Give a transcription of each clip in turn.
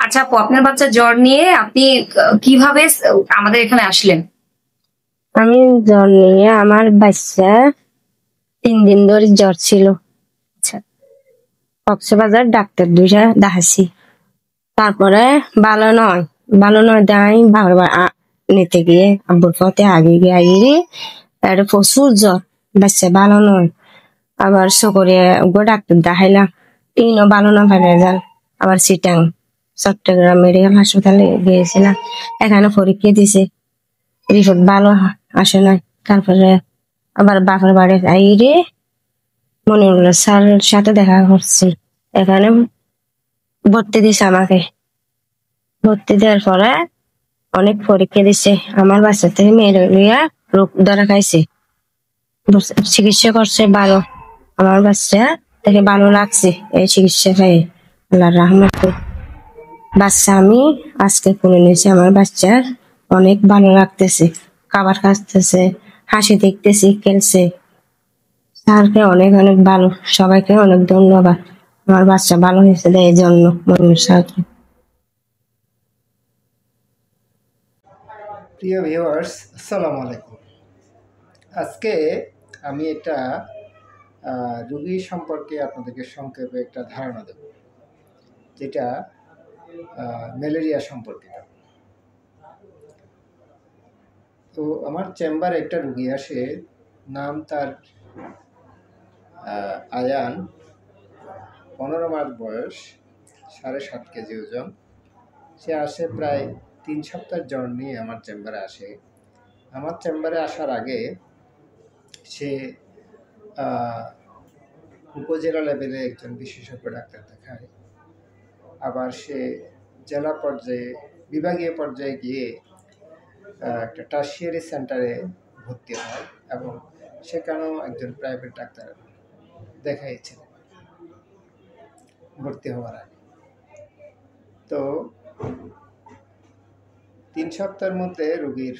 আচ্ছা আপু, আপনার বাচ্চা জ্বর নিয়ে আপনি কিভাবে আমাদের এখানে আসলেন? আমি জ্বর নিয়ে আমার বাচ্চা 3 দিন ধরে জ্বর ছিল। আচ্ছা। কক্সবাজার ডাক্তার দুইটা দেখাচ্ছি, তারপরে ভালো নয় দাই বারবার নিতে গিয়ে আব্বুর পথে আগে গিয়ে এটা প্রচুর জ্বর, বাচ্চা ভালো নয়। আবার সকরে ডাক্তার দেখাইলাম, তিনও ভালো না ভালো রেজাল্ট। আবার চট্টগ্রাম মেডিকেল হাসপাতালে গিয়েছিলাম, এখানে পরীক্ষা দিছে, রিপোর্ট ভালো আসে নাই। তারপরে আবার বাপের বাড়ি আইরে মনিরুল্লাহ স্যারের সাথে দেখা করছি, এখানে ভর্তি দিছে আমাকে। ভর্তি দেওয়ার পরে অনেক পরীক্ষা দিছে, আমার বাচ্চা থেকে ম্যালেরিয়া রোগ ধরা খাইছে। চিকিৎসা করছে ভালো, আমার বাচ্চা থেকে ভালো লাগছে এই চিকিৎসা খাই, আল্লাহর রহমতে। বাচ্চা আমি আজকে করে নিয়েছি, আমার বাচ্চার অনেক ভালো লাগতেছে, খাবার খাচ্ছে, হাসি দেখতেছি, খেলছে। স্যারকে অনেক অনেক ভালো, সবাইকে অনেক ধন্যবাদ। আমার বাচ্চা ভালো হয়েছে এই জন্য মনির স্যারকে। প্রিয় ভিউয়ার্স, আসসালামু আলাইকুম। আজকে আমি একটা রোগী সম্পর্কে আপনাদেরকে সংক্ষেপে একটা ধারণা দেব, যেটা ম্যালেরিয়া সম্পর্কিত। তো আমার চেম্বারে একটা রোগী আসে, নাম তার আয়ান, 15 মাস বয়স, 7.5 কেজি ওজন। সে আসে প্রায় 3 সপ্তাহ জ্বর নিয়ে আমার চেম্বারে আসে। আমার চেম্বারে আসার আগে সে উপজেলা লেভেলে একজন বিশেষজ্ঞ ডাক্তার দেখায়, আবার সে জেলা পর্যায়ে, বিভাগীয় পর্যায়ে গিয়ে একটা টার্সিয়ারি সেন্টারে ভর্তি হয় এবং সেখানেও একজন প্রাইভেট ডাক্তার দেখাইছিলেন ভর্তি হওয়ার আগে। তো 3 সপ্তাহের মধ্যে রোগীর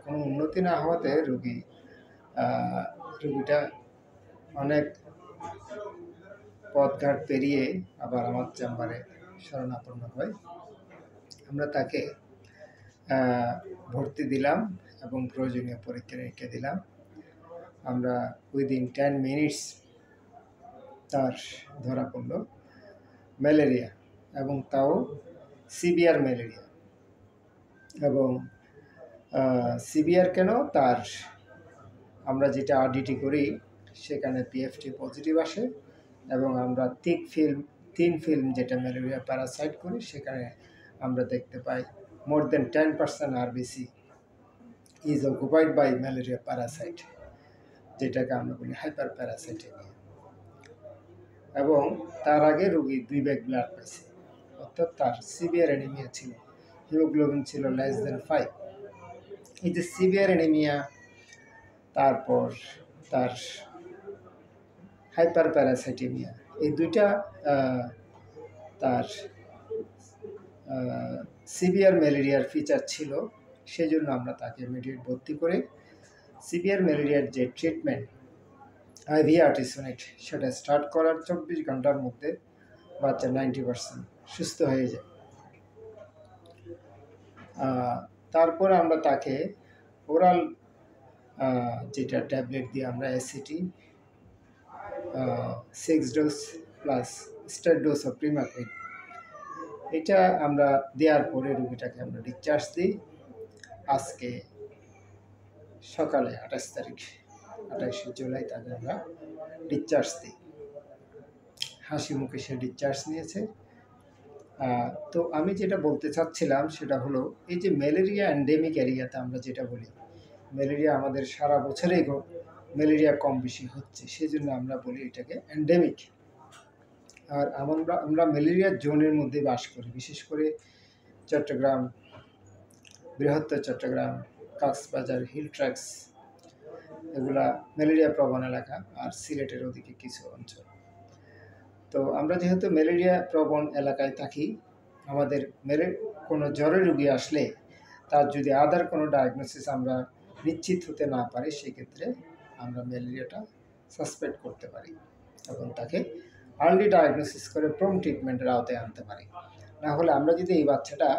কোনো উন্নতি না হওয়াতে রোগীটা অনেক পথঘাট পেরিয়ে আবার আমার চেম্বারে শরণাপন্ন হয়। আমরা তাকে ভর্তি দিলাম এবং প্রয়োজনীয় পরীক্ষা নিরীক্ষা দিলাম। আমরা উইদিন 10 মিনিটস তার ধরা পড়ল ম্যালেরিয়া, এবং তাও সিভিয়ার ম্যালেরিয়া। এবং সিভিয়ার কেন, তার আমরা যেটা আরডিটি করি সেখানে পিএফটি পজিটিভ আসে, এবং আমরা থিন ফিল্ম যেটা ম্যালেরিয়া প্যারাসাইট করি সেখানে আমরা দেখতে পাই more than 10% RBC is occupied by malaria parasite, যেটাকে আমরা বলি হাইপার প্যারাসাইটেমিয়া। এবং তার আগে রোগী 2 ব্যাগ ব্লাড পাইছে, অর্থাৎ তার সিভিয়ার অ্যানিমিয়া ছিল, হিমোগ্লোবিন ছিল <5। এই যে সিভিয়ার অ্যানিমিয়া, তারপর তার হাইপার প্যারাসাইটেমিয়া, এই দুইটা তার সিভিয়ার ম্যালেরিয়ার ফিচার ছিল। সেজন্য আমরা তাকে ইমিডিয়েট ভর্তি করে সিভিয়ার ম্যালেরিয়ার যে ট্রিটমেন্ট আইভি আর্টিসোনেট সেটা স্টার্ট করার 24 ঘন্টার মধ্যে বাচ্চা 90% সুস্থ হয়ে যায়। তারপর আমরা তাকে ওরাল যেটা ট্যাবলেট দিয়ে আমরা ACT 6 dose plus star dose of primaquine, এটা আমরা দেওয়ার পরে রোগীটাকে আমরা ডিসচার্জ দিই। আজকে সকালে 28 জুলাই তাকে আমরা ডিসচার্জ দিই। হাসি মুখে সে ডিসচার্জ নিয়েছে। তো আমি যেটা বলতে চাচ্ছিলাম সেটা হলো, এই যে ম্যালেরিয়া এন্ডেমিক এরিয়াতে আমরা যেটা বলি, ম্যালেরিয়া আমাদের সারা বছরেই ম্যালেরিয়া কম বেশি হচ্ছে, সেজন্য আমরা বলি এটাকে এন্ডেমিক। আর আমরা ম্যালেরিয়ার জোনের মধ্যে বাস করি, বিশেষ করে চট্টগ্রাম, বৃহত্তর চট্টগ্রাম, কক্সবাজার, হিল ট্র্যাক্স, এগুলা ম্যালেরিয়া প্রবণ এলাকা, আর সিলেটের ওদিকে কিছু অঞ্চল। তো আমরা যেহেতু ম্যালেরিয়া প্রবণ এলাকায় থাকি, আমাদের কোনো জ্বরের রোগী আসলে তার যদি আদার কোনো ডায়াগনোসিস আমরা নিশ্চিত হতে না পারি, সেক্ষেত্রে আমরা ম্যালেরিয়াটা সাসপেক্ট করতে পারি এবং তাকে আর্লি ডায়াগনোসিস করে প্রম্পট ট্রিটমেন্টের আওতায় আনতে পারি। না হলে আমরা যদি এই বাচ্চাটা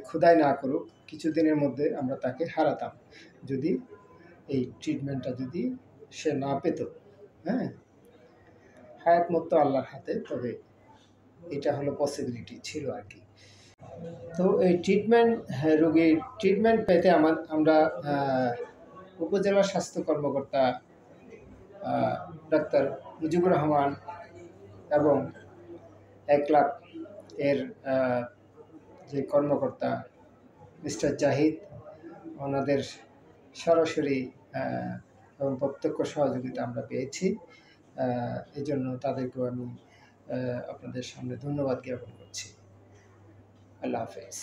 ক্ষুধায় না করুক, কিছুদিনের মধ্যে আমরা তাকে হারাতাম যদি এই ট্রিটমেন্টটা যদি সে না পেত। হ্যাঁ, হায়াত মতো আল্লাহর হাতে, তবে এটা হলো পসিবিলিটি ছিল আর কি। তো এই ট্রিটমেন্ট, রোগীর ট্রিটমেন্ট পেতে আমরা উপজেলা স্বাস্থ্য কর্মকর্তা ডাক্তার মুজিবুর রহমান এবং 1 লাখ এর যে কর্মকর্তা মিস্টার জাহিদ, ওনাদের সরাসরি এবং প্রত্যক্ষ সহযোগিতা আমরা পেয়েছি। এই জন্য তাদেরকেও আমি আপনাদের সামনে ধন্যবাদ জ্ঞাপন করছি। আল্লাহ হাফেজ।